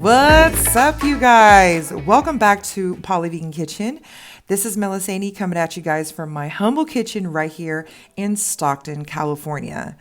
What's up, you guys? Welcome back to Poly Vegan Kitchen. This is Melisani coming at you guys from my humble kitchen right here in Stockton, California.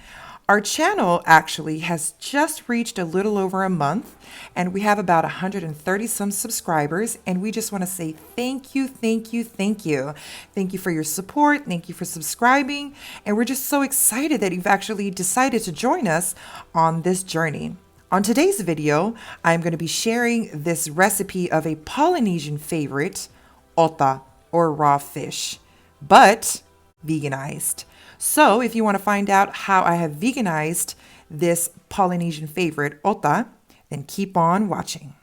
Our channel actually has just reached a little over a month, and we have about 130 some subscribers, and we just want to say thank you, thank you, thank you. Thank you for your support, thank you for subscribing, and we're just so excited that you've actually decided to join us on this journey. On today's video, I'm going to be sharing this recipe of a Polynesian favorite, ota, or raw fish, but veganized. So if you want to find out how I have veganized this Polynesian favorite, ota, then keep on watching.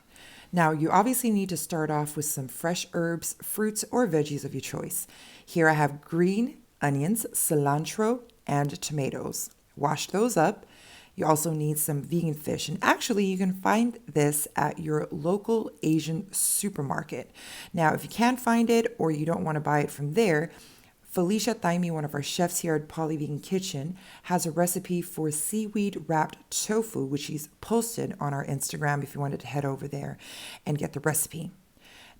Now, you obviously need to start off with some fresh herbs, fruits, or veggies of your choice. Here I have green onions, cilantro, and tomatoes. Wash those up. You also need some vegan fish, and actually you can find this at your local Asian supermarket. Now, if you can't find it or you don't want to buy it from there, Felicia Thaimi, one of our chefs here at Poly Vegan Kitchen, has a recipe for seaweed wrapped tofu, which she's posted on our Instagram if you wanted to head over there and get the recipe.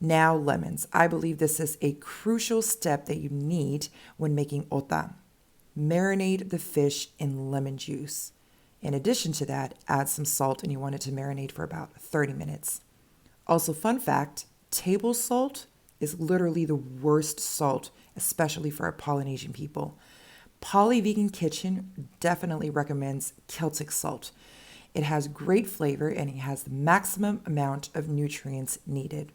Now, lemons. I believe this is a crucial step that you need when making ota. Marinate the fish in lemon juice. In addition to that, add some salt, and you want it to marinate for about 30 minutes. Also, fun fact, table salt is literally the worst salt, especially for our Polynesian people. Poly Vegan Kitchen definitely recommends Celtic salt. It has great flavor and it has the maximum amount of nutrients needed.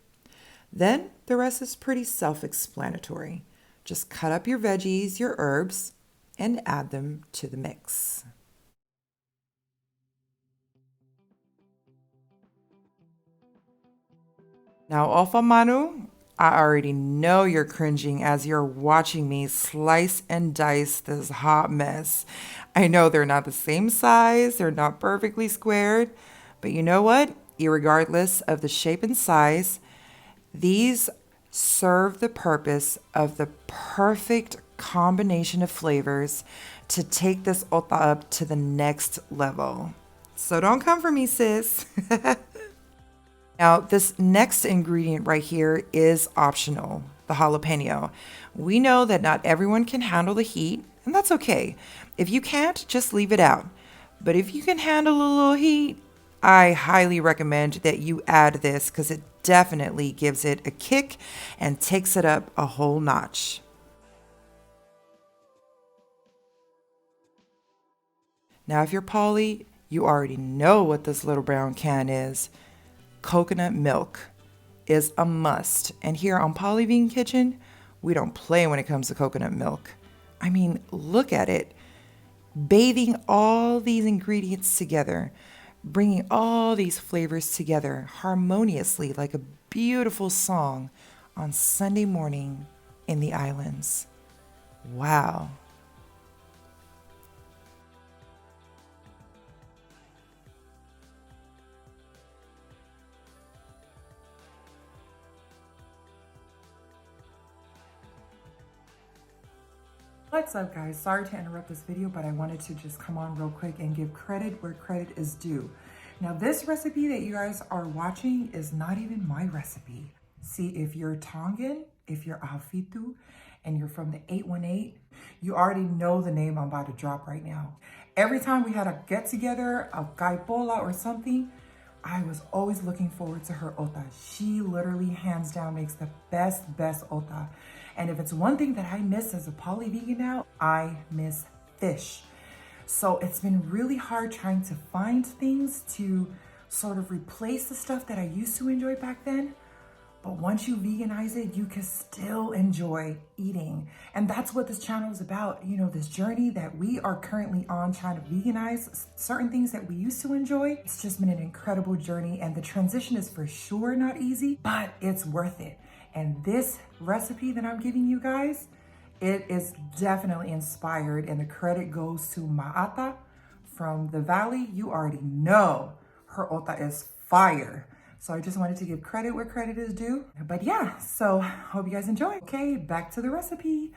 Then the rest is pretty self-explanatory. Just cut up your veggies, your herbs, and add them to the mix. Now, Alpha Manu, I already know you're cringing as you're watching me slice and dice this hot mess. I know they're not the same size, they're not perfectly squared, but you know what? Irregardless of the shape and size, these serve the purpose of the perfect combination of flavors to take this ota up to the next level. So don't come for me, sis. Now, this next ingredient right here is optional, the jalapeno. We know that not everyone can handle the heat, and that's okay. If you can't, just leave it out. But if you can handle a little heat, I highly recommend that you add this because it definitely gives it a kick and takes it up a whole notch. Now, if you're poly, you already know what this little brown can is. Coconut milk is a must. And here on Poly Vegan Kitchen, we don't play when it comes to coconut milk. I mean, look at it. Bathing all these ingredients together, bringing all these flavors together harmoniously like a beautiful song on Sunday morning in the islands. Wow. What's up, guys? Sorry to interrupt this video, but I wanted to just come on real quick and give credit where credit is due. Now, this recipe that you guys are watching is not even my recipe. See, if you're Tongan, if you're Alfitu, and you're from the 818, you already know the name I'm about to drop right now. Every time we had a get together, a kaipola or something, I was always looking forward to her ota. She literally, hands down, makes the best ota. And if it's one thing that I miss as a poly vegan now, I miss fish. So it's been really hard trying to find things to sort of replace the stuff that I used to enjoy back then. But once you veganize it, you can still enjoy eating. And that's what this channel is about. You know, this journey that we are currently on, trying to veganize certain things that we used to enjoy. It's just been an incredible journey, and the transition is for sure not easy, but it's worth it. And this recipe that I'm giving you guys, it is definitely inspired, and the credit goes to Ma'ata from the Valley. You already know her ota is fire. So I just wanted to give credit where credit is due. But yeah, so hope you guys enjoy. Okay, back to the recipe.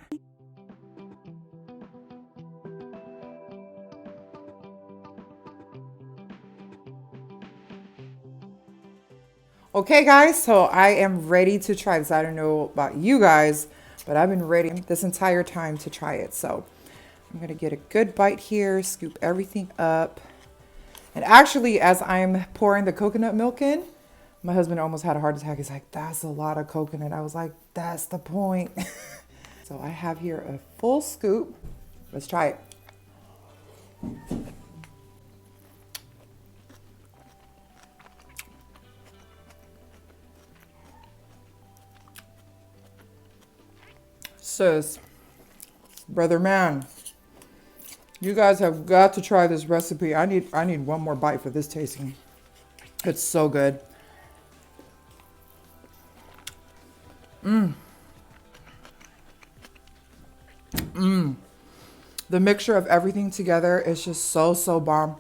Okay, guys, so I am ready to try this. I don't know about you guys, but I've been ready this entire time to try it. So I'm going to get a good bite here, scoop everything up. And actually, as I'm pouring the coconut milk in, my husband almost had a heart attack. He's like, that's a lot of coconut. I was like, that's the point. So I have here a full scoop. Let's try it. Sis, brother man, you guys have got to try this recipe. I need one more bite for this tasting. It's so good. The mixture of everything together is just so bomb.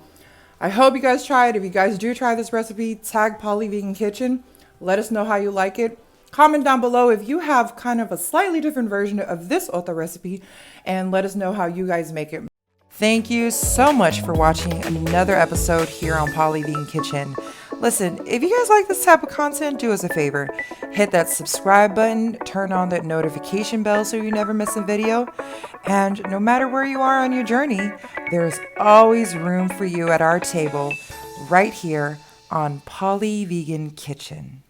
I hope you guys try it. If you guys do try this recipe, tag Polly Vegan Kitchen. Let us know how you like it. Comment down below if you have kind of a slightly different version of this other recipe, and let us know how you guys make it. Thank you so much for watching another episode here on Polly Vegan Kitchen. Listen, if you guys like this type of content, do us a favor. Hit that subscribe button, turn on that notification bell so you never miss a video. And no matter where you are on your journey, there's always room for you at our table right here on Polly Vegan Kitchen.